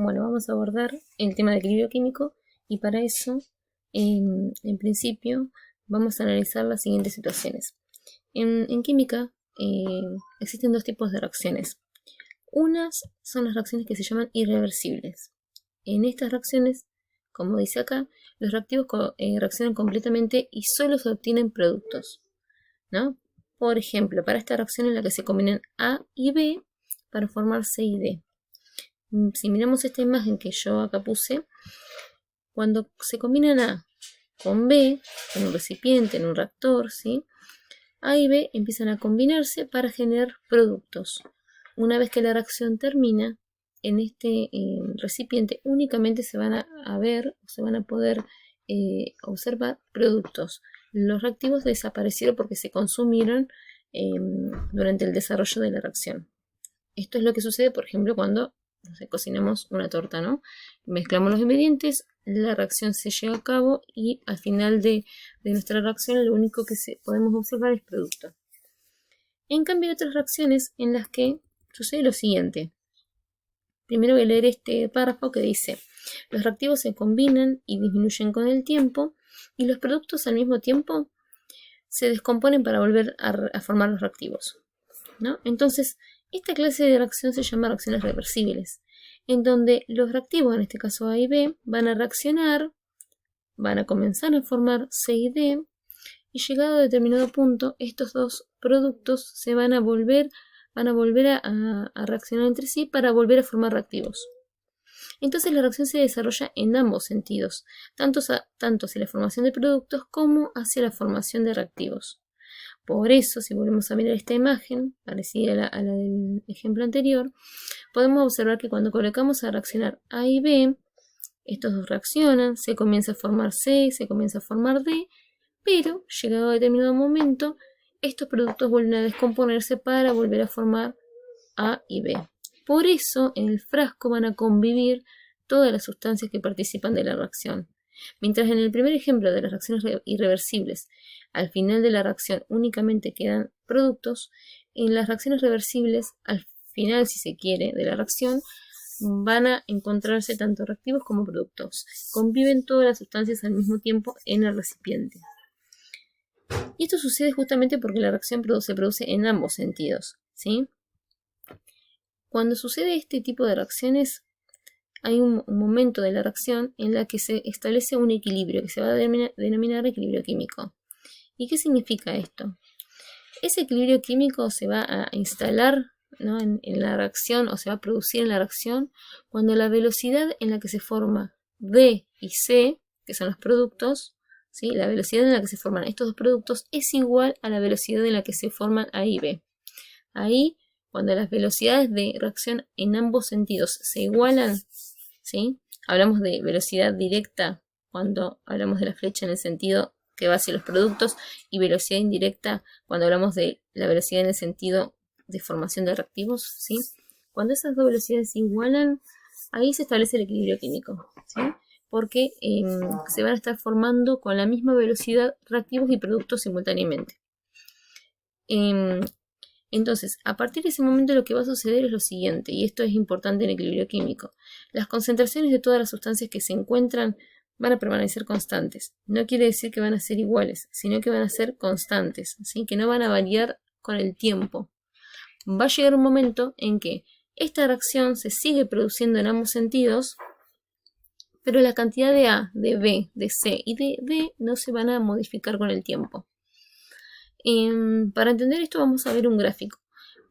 Bueno, vamos a abordar el tema de equilibrio químico y para eso, en principio, vamos a analizar las siguientes situaciones. En química existen dos tipos de reacciones. Unas son las reacciones que se llaman irreversibles. En estas reacciones, como dice acá, los reactivos reaccionan completamente y solo se obtienen productos, ¿no? Por ejemplo, para esta reacción en la que se combinan A y B para formar C y D. Si miramos esta imagen que yo acá puse, cuando se combinan A con B en un recipiente, en un reactor, ¿sí? A y B empiezan a combinarse para generar productos. Una vez que la reacción termina, en este recipiente únicamente se van a ver, se van a poder observar productos. Los reactivos desaparecieron porque se consumieron durante el desarrollo de la reacción. Esto es lo que sucede, por ejemplo, cuando cocinamos una torta, ¿no? Mezclamos los ingredientes, la reacción se lleva a cabo y al final de nuestra reacción lo único que podemos observar es producto. En cambio hay otras reacciones en las que sucede lo siguiente. Primero voy a leer este párrafo que dice: los reactivos se combinan y disminuyen con el tiempo y los productos al mismo tiempo se descomponen para volver a formar los reactivos, ¿no? Entonces, esta clase de reacción se llama reacciones reversibles, en donde los reactivos, en este caso A y B, van a reaccionar, van a comenzar a formar C y D, y llegado a determinado punto, estos dos productos se van a volver a reaccionar entre sí para volver a formar reactivos. Entonces la reacción se desarrolla en ambos sentidos, tanto hacia la formación de productos como hacia la formación de reactivos. Por eso, si volvemos a mirar esta imagen, parecida a la del ejemplo anterior, podemos observar que cuando colocamos a reaccionar A y B, estos dos reaccionan, se comienza a formar C, se comienza a formar D, pero llegado a determinado momento, estos productos vuelven a descomponerse para volver a formar A y B. Por eso, en el frasco van a convivir todas las sustancias que participan de la reacción. Mientras en el primer ejemplo de las reacciones irreversibles, al final de la reacción únicamente quedan productos, en las reacciones reversibles, al final, si se quiere, de la reacción, van a encontrarse tanto reactivos como productos. Conviven todas las sustancias al mismo tiempo en el recipiente. Y esto sucede justamente porque la reacción se produce en ambos sentidos, ¿sí? Cuando sucede este tipo de reacciones, hay un momento de la reacción en la que se establece un equilibrio, que se va a denominar equilibrio químico. ¿Y qué significa esto? Ese equilibrio químico se va a instalar, ¿no?, en la reacción, o se va a producir en la reacción cuando la velocidad en la que se forma D y C, que son los productos, ¿sí?, la velocidad en la que se forman estos dos productos es igual a la velocidad en la que se forman A y B. Ahí, cuando las velocidades de reacción en ambos sentidos se igualan, ¿sí?, hablamos de velocidad directa cuando hablamos de la flecha en el sentido que va hacia los productos, y velocidad indirecta cuando hablamos de la velocidad en el sentido de formación de reactivos, ¿sí? Cuando esas dos velocidades se igualan, ahí se establece el equilibrio químico, ¿sí? Porque se van a estar formando con la misma velocidad reactivos y productos simultáneamente. Entonces, a partir de ese momento lo que va a suceder es lo siguiente, y esto es importante en el equilibrio químico. Las concentraciones de todas las sustancias que se encuentran van a permanecer constantes. No quiere decir que van a ser iguales, sino que van a ser constantes, ¿sí?, que no van a variar con el tiempo. Va a llegar un momento en que esta reacción se sigue produciendo en ambos sentidos, pero la cantidad de A, de B, de C y de D no se van a modificar con el tiempo. Para entender esto vamos a ver un gráfico,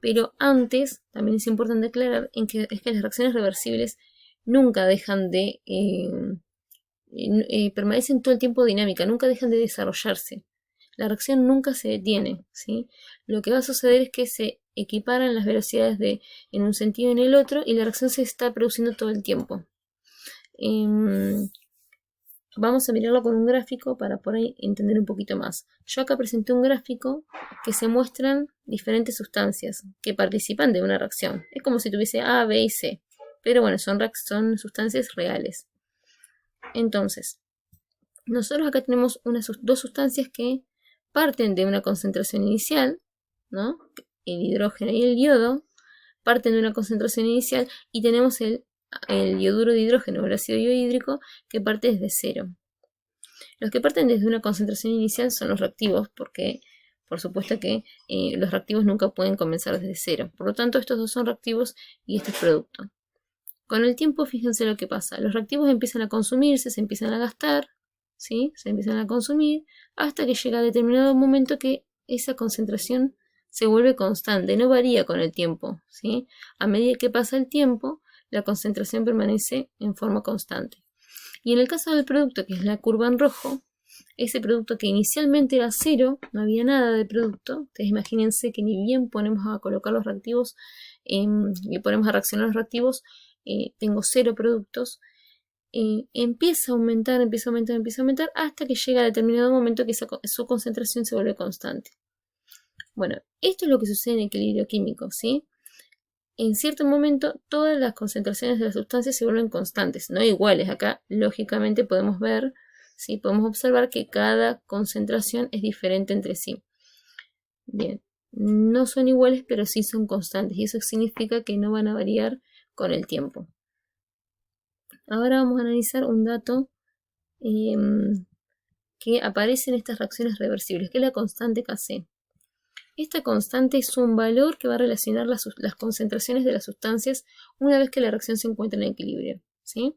pero antes también es importante aclarar que las reacciones reversibles nunca dejan de permanecen todo el tiempo dinámica, nunca dejan de desarrollarse. La reacción nunca se detiene, ¿sí? Lo que va a suceder es que se equiparan las velocidades en un sentido y en el otro, y la reacción se está produciendo todo el tiempo. Vamos a mirarlo con un gráfico para por ahí entender un poquito más. Yo acá presenté un gráfico que se muestran diferentes sustancias que participan de una reacción. Es como si tuviese A, B y C, pero bueno, son sustancias reales. Entonces, nosotros acá tenemos dos sustancias que parten de una concentración inicial, ¿no?, el hidrógeno y el yodo, parten de una concentración inicial, y tenemos el el yoduro de hidrógeno o el ácido iohídrico que parte desde cero. Los que parten desde una concentración inicial son los reactivos, porque por supuesto que los reactivos nunca pueden comenzar desde cero. Por lo tanto, estos dos son reactivos y este es producto. Con el tiempo, fíjense lo que pasa. Los reactivos empiezan a consumirse, se empiezan a gastar, ¿sí? Se empiezan a consumir hasta que llega a determinado momento que esa concentración se vuelve constante, no varía con el tiempo, ¿sí? A medida que pasa el tiempo, la concentración permanece en forma constante. Y en el caso del producto, que es la curva en rojo, ese producto que inicialmente era cero, no había nada de producto. Ustedes imagínense que ni bien ponemos a colocar los reactivos y ponemos a reaccionar los reactivos, tengo cero productos. Empieza a aumentar, empieza a aumentar, empieza a aumentar hasta que llega a determinado momento que su concentración se vuelve constante. Bueno, esto es lo que sucede en equilibrio químico, ¿sí? En cierto momento todas las concentraciones de las sustancias se vuelven constantes, no iguales. Acá lógicamente podemos ver, ¿sí? Podemos observar que cada concentración es diferente entre sí. Bien, no son iguales pero sí son constantes y eso significa que no van a variar con el tiempo. Ahora vamos a analizar un dato que aparece en estas reacciones reversibles, que es la constante Kc. Esta constante es un valor que va a relacionar las concentraciones de las sustancias una vez que la reacción se encuentra en equilibrio, ¿sí?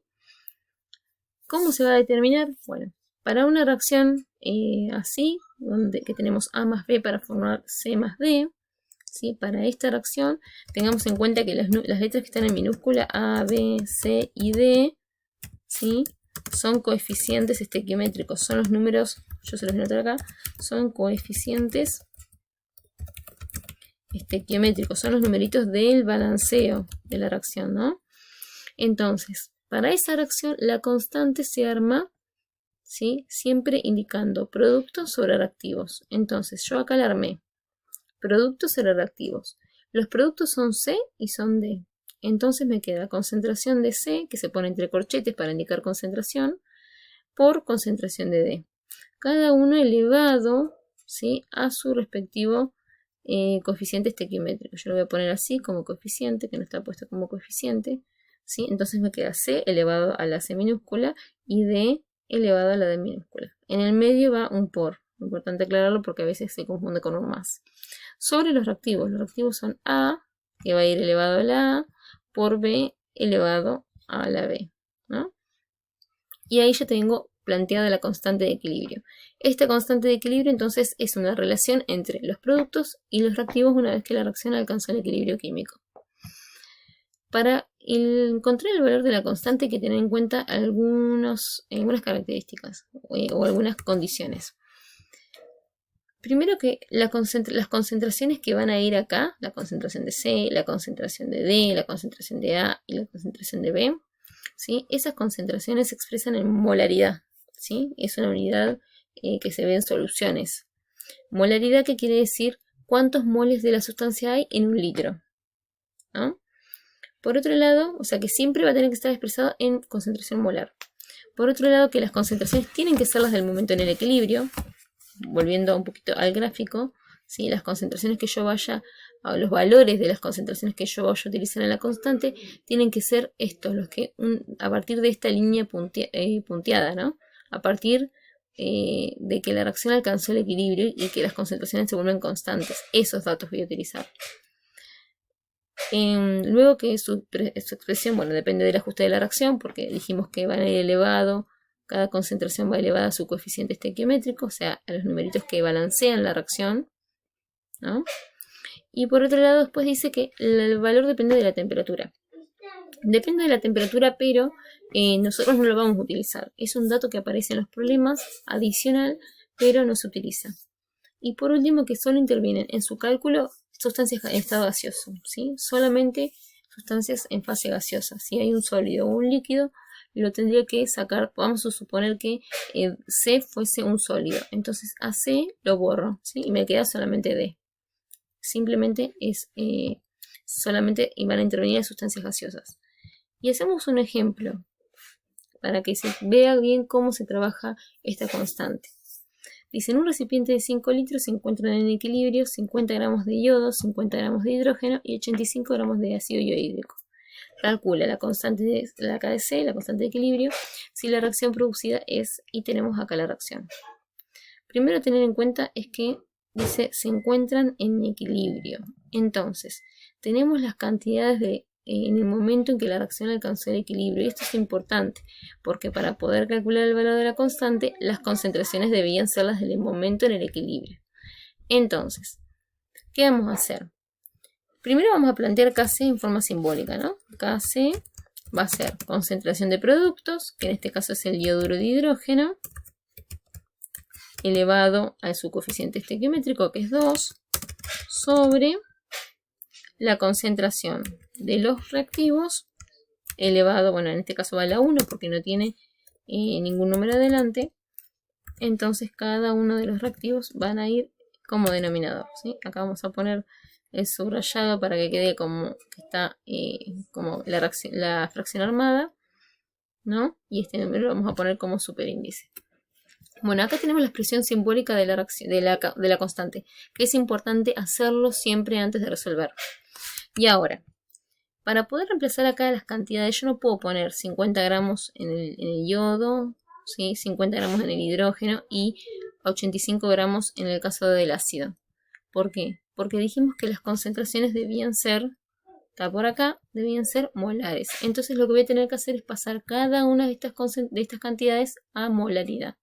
¿Cómo se va a determinar? Bueno, para una reacción así, que tenemos A más B para formar C más D, ¿sí? Para esta reacción tengamos en cuenta que las letras que están en minúscula A, B, C y D, ¿sí? Son coeficientes estequiométricos, son los números, yo se los voy a anotar acá, son coeficientes estequiométricos, son los numeritos del balanceo de la reacción, ¿no? Entonces, para esa reacción la constante se arma, ¿sí? Siempre indicando productos sobre reactivos. Entonces, yo acá la armé. Productos sobre reactivos. Los productos son C y son D. Entonces me queda concentración de C, que se pone entre corchetes para indicar concentración, por concentración de D. Cada uno elevado, ¿sí? A su respectivo coeficiente estequiométrico. Yo lo voy a poner así como coeficiente, que no está puesto como coeficiente, ¿sí? Entonces me queda C elevado a la C minúscula y D elevado a la D minúscula. En el medio va un por. Importante aclararlo porque a veces se confunde con un más. Sobre los reactivos son A, que va a ir elevado a la A, por B elevado a la B, ¿no? Y ahí ya tengo planteada la constante de equilibrio. Esta constante de equilibrio entonces es una relación entre los productos y los reactivos una vez que la reacción alcanza el equilibrio químico. Para encontrar el valor de la constante hay que tener en cuenta algunas características o algunas condiciones. Primero que las concentraciones que van a ir acá, la concentración de C, la concentración de D, la concentración de A y la concentración de B, ¿sí? Esas concentraciones se expresan en molaridad, ¿sí? Es una unidad que se ve en soluciones. Molaridad, que quiere decir cuántos moles de la sustancia hay en un litro, ¿no? Por otro lado, o sea que siempre va a tener que estar expresado en concentración molar. Por otro lado, que las concentraciones tienen que ser las del momento en el equilibrio. Volviendo un poquito al gráfico, ¿sí? Las concentraciones que yo vaya, los valores de las concentraciones que yo vaya a utilizar en la constante, tienen que ser estos, los que a partir de esta línea punteada, ¿no? A partir de que la reacción alcanzó el equilibrio y que las concentraciones se vuelven constantes. Esos datos voy a utilizar. Luego que su expresión, bueno, depende del ajuste de la reacción, porque dijimos que van a ir elevado. Cada concentración va elevada a su coeficiente estequiométrico, o sea, a los numeritos que balancean la reacción, ¿no? Y por otro lado, después dice que el valor depende de la temperatura. Depende de la temperatura, pero nosotros no lo vamos a utilizar. Es un dato que aparece en los problemas, adicional, pero no se utiliza. Y por último, que solo intervienen en su cálculo sustancias en estado gaseoso, ¿sí? Solamente sustancias en fase gaseosa. Si hay un sólido o un líquido, lo tendría que sacar. Vamos a suponer que C fuese un sólido. Entonces a C lo borro, ¿sí? Y me queda solamente D. Simplemente es solamente van a intervenir las sustancias gaseosas. Y hacemos un ejemplo para que se vea bien cómo se trabaja esta constante. Dice, en un recipiente de 5 litros se encuentran en equilibrio 50 gramos de yodo, 50 gramos de hidrógeno y 85 gramos de ácido iohídrico. calcula la constante de la KdC, la constante de equilibrio, si la reacción producida es, y tenemos acá la reacción. Primero a tener en cuenta es que dice se encuentran en equilibrio. Entonces, tenemos las cantidades en el momento en que la reacción alcanzó el equilibrio. Y esto es importante, porque para poder calcular el valor de la constante, las concentraciones debían ser las del momento en el equilibrio. Entonces, ¿qué vamos a hacer? Primero vamos a plantear Kc en forma simbólica, ¿no? Kc va a ser concentración de productos, que en este caso es el dioduro de hidrógeno, elevado a su coeficiente estequiométrico, que es 2, sobre la concentración de los reactivos, elevado, bueno, en este caso va a la 1 porque no tiene ningún número adelante. Entonces cada uno de los reactivos van a ir como denominador, ¿sí? Acá vamos a poner el subrayado para que quede como que está como la fracción armada, ¿no? Y este número lo vamos a poner como superíndice. Bueno, acá tenemos la expresión simbólica de la constante, que es importante hacerlo siempre antes de resolver. Y ahora, para poder reemplazar acá las cantidades, yo no puedo poner 50 gramos en el yodo, ¿sí? 50 gramos en el hidrógeno y 85 gramos en el caso del ácido. ¿Por qué? Porque dijimos que las concentraciones debían ser, está por acá, debían ser molares. Entonces lo que voy a tener que hacer es pasar cada una de estas cantidades a molaridad.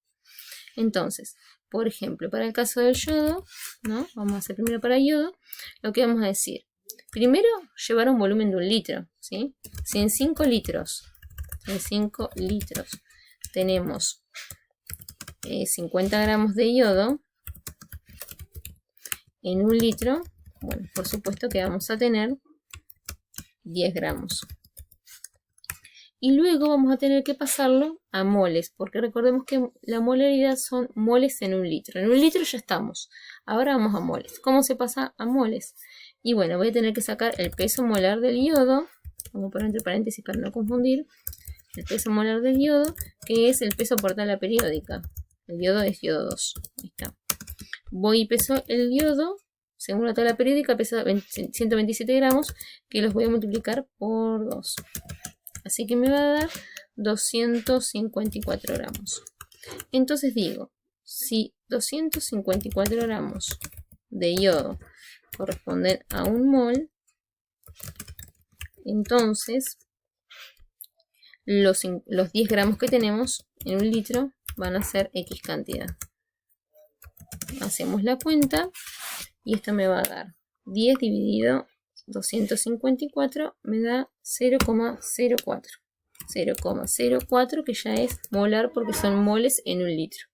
Entonces, por ejemplo, para el caso del yodo, ¿no? Vamos a hacer primero para yodo, lo que vamos a decir. Primero, llevar un volumen de 1 litro, ¿sí? Si en 5 litros, tenemos 50 gramos de yodo, en 1 litro, bueno, por supuesto que vamos a tener 10 gramos. Y luego vamos a tener que pasarlo a moles, porque recordemos que la molaridad son moles en 1 litro. En 1 litro ya estamos. Ahora vamos a moles. ¿Cómo se pasa a moles? Y bueno, voy a tener que sacar el peso molar del yodo. Vamos a poner entre paréntesis para no confundir. El peso molar del yodo, que es el peso por tabla periódica. El yodo es yodo 2. Ahí está. Voy y peso el yodo. Según la tabla periódica pesa 127 gramos, que los voy a multiplicar por 2. Así que me va a dar 254 gramos. Entonces digo, si 254 gramos de yodo corresponden a 1 mol, entonces los 10 gramos que tenemos en 1 litro van a ser X cantidad. Hacemos la cuenta y esto me va a dar 10 dividido 254 me da 0,04. 0,04 que ya es molar porque son moles en 1 litro.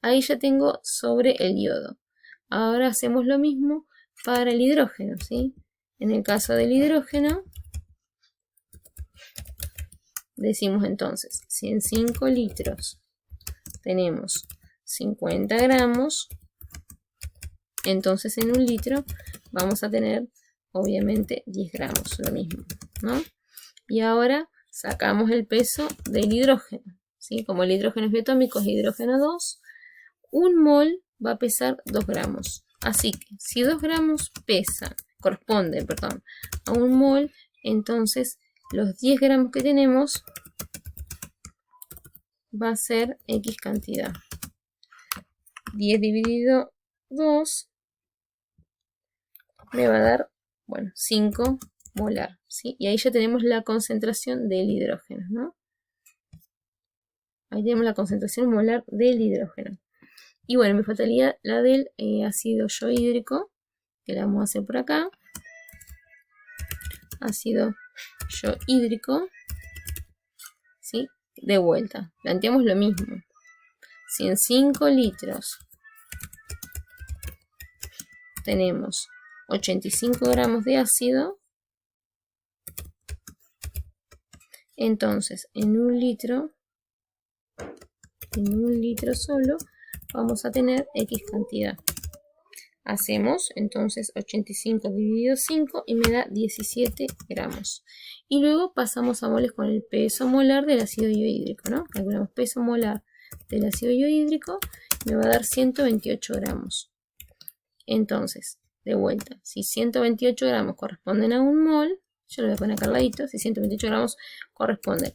Ahí ya tengo sobre el yodo. Ahora hacemos lo mismo para el hidrógeno, ¿sí? En el caso del hidrógeno, decimos entonces, si en 5 litros tenemos 50 gramos, entonces en 1 litro vamos a tener obviamente 10 gramos, lo mismo, ¿no? Y ahora sacamos el peso del hidrógeno, ¿sí? Como el hidrógeno es bioatómico, es hidrógeno 2, 1 mol va a pesar 2 gramos. Así que si 2 gramos corresponde a 1 mol, entonces los 10 gramos que tenemos va a ser X cantidad. 10 dividido 2 me va a dar, bueno, 5 molar, ¿sí? Y ahí ya tenemos la concentración del hidrógeno, ¿no? Ahí tenemos la concentración molar del hidrógeno. Y bueno, me faltaría la del ácido yohídrico, que la vamos a hacer por acá. Ácido yohídrico, ¿sí? De vuelta, planteamos lo mismo. Si en 5 litros tenemos 85 gramos de ácido, entonces en 1 litro solo vamos a tener X cantidad. Hacemos entonces 85 dividido 5 y me da 17 gramos. Y luego pasamos a moles con el peso molar del ácido yohídrico, ¿no? Calculamos peso molar del ácido yohídrico, me va a dar 128 gramos. Entonces, de vuelta, si 128 gramos corresponden a 1 mol, Yo lo voy a poner acá al ladito, si 128 gramos corresponde